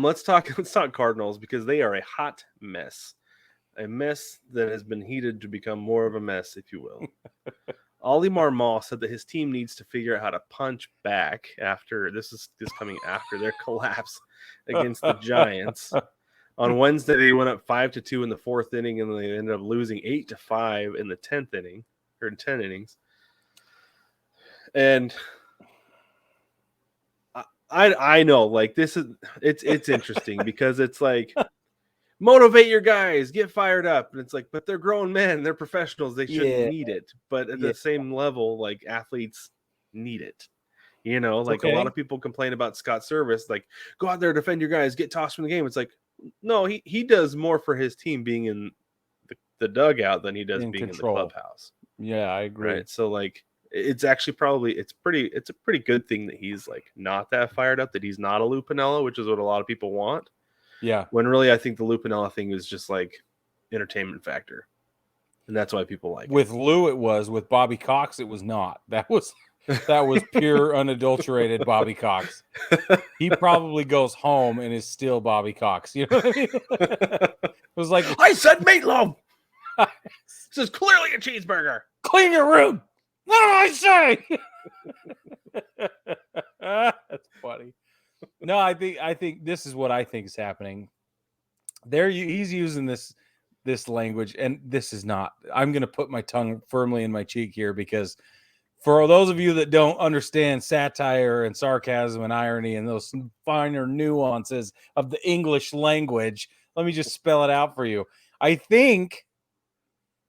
let's talk Cardinals because they are a hot mess. A mess that has been heated to become more of a mess, if you will. Oli Marmol said that his team needs to figure out how to punch back after this coming after their collapse against the Giants. On Wednesday, they went up 5-2 in the fourth inning, and they ended up losing 8-5 in the 10th inning, or in 10 innings. And I know, like, it's interesting because it's like, motivate your guys, get fired up. And it's like, but they're grown men, they're professionals, they shouldn't need it. But at the same level, like, athletes need it. You know, like, a lot of people complain about Scott Service, like, go out there, defend your guys, get tossed from the game. It's like, no, he does more for his team being in the dugout than he does being control. In the clubhouse. Yeah, I agree. Right. So, like, it's actually it's a pretty good thing that he's, like, not that fired up, that he's not a Lou Piniella, which is what a lot of people want. Yeah. When really I think the Lou Piniella thing is just like entertainment factor. And that's why people like with it. With Lou it was, with Bobby Cox it was not. That was pure unadulterated Bobby Cox. He probably goes home and is still Bobby Cox. You know what I mean? It was like, I said meatloaf. This is clearly a cheeseburger. Clean your room. What do I say? That's funny. No, I think this is what I think is happening. He's using this language, and this is not. I'm going to put my tongue firmly in my cheek here, because for those of you that don't understand satire and sarcasm and irony and those finer nuances of the English language, let me just spell it out for you. I think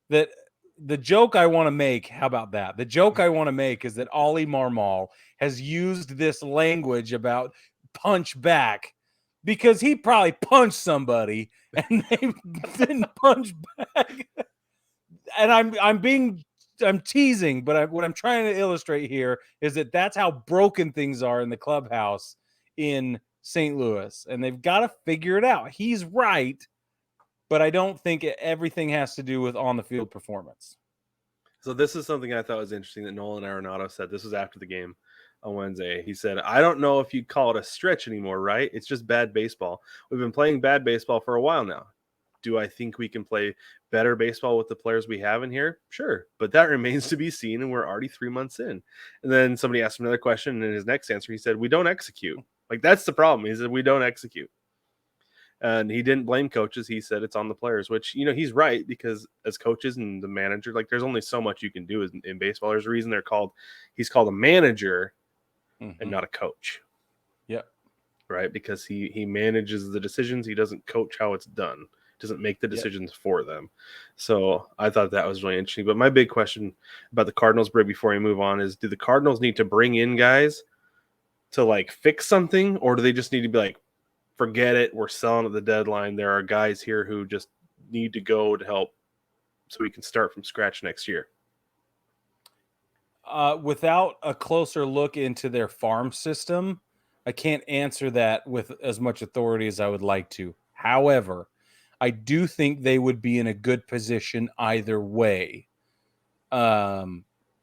that the joke I want to make, how about that? The joke I want to make is that Oli Marmol has used this language about punch back because he probably punched somebody and they didn't punch back. And I'm teasing, but what I'm trying to illustrate here is that that's how broken things are in the clubhouse in St. Louis, and they've got to figure it out. He's right, but I don't think everything has to do with on the field performance. So this is something I thought was interesting that Nolan Arenado said. This was after the game on Wednesday. He said, I don't know if you'd call it a stretch anymore, right? It's just bad baseball. We've been playing bad baseball for a while now. Do I think we can play better baseball with the players we have in here? Sure. But that remains to be seen, and we're already 3 months in. And then somebody asked him another question, and in his next answer, he said, we don't execute. Like, that's the problem. He said, we don't execute. And he didn't blame coaches. He said it's on the players, which, you know, he's right, because as coaches and the manager, like, there's only so much you can do in baseball. There's a reason he's called a manager and not a coach. Yeah. Right. Because he manages the decisions. He doesn't coach how it's done. Doesn't make the decisions for them. So I thought that was really interesting. But my big question about the Cardinals, Brig, before we move on, is, do the Cardinals need to bring in guys to, like, fix something, or do they just need to be like, forget it, we're selling at the deadline, there are guys here who just need to go to help so we can start from scratch next year? Without a closer look into their farm system, I can't answer that with as much authority as I would like to. However, I do think they would be in a good position either way.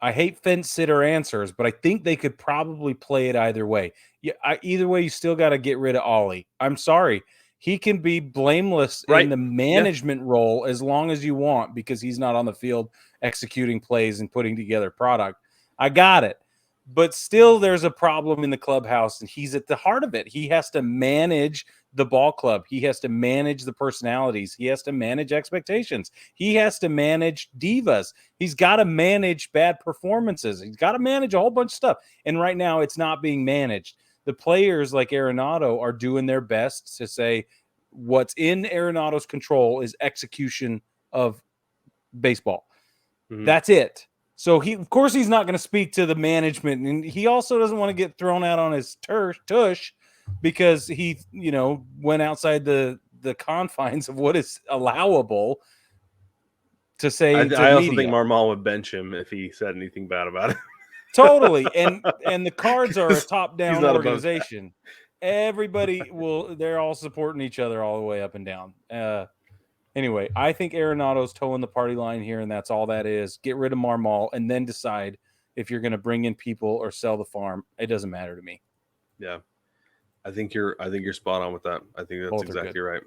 I hate fence sitter answers, but I think they could probably play it either way. Yeah, either way, you still got to get rid of Oli. I'm sorry. He can be blameless in the management role as long as you want, because he's not on the field executing plays and putting together product. I got it. But still, there's a problem in the clubhouse, and he's at the heart of it. He has to manage the ball club. He has to manage the personalities. He has to manage expectations. He has to manage divas. He's got to manage bad performances. He's got to manage a whole bunch of stuff. And right now, it's not being managed. The players like Arenado are doing their best to say what's in Arenado's control is execution of baseball. Mm-hmm. That's it. So of course, he's not going to speak to the management, and he also doesn't want to get thrown out on his tush because he, went outside the confines of what is allowable to say. I also think Marmol would bench him if he said anything bad about it. Totally, and the Cards are a top-down organization. Everybody they're all supporting each other all the way up and down. Anyway, I think Arenado's towing the party line here, and that's all that is. Get rid of Marmol, and then decide if you're going to bring in people or sell the farm. It doesn't matter to me. Yeah. I think you're spot on with that. I think that's Both are good. exactly right.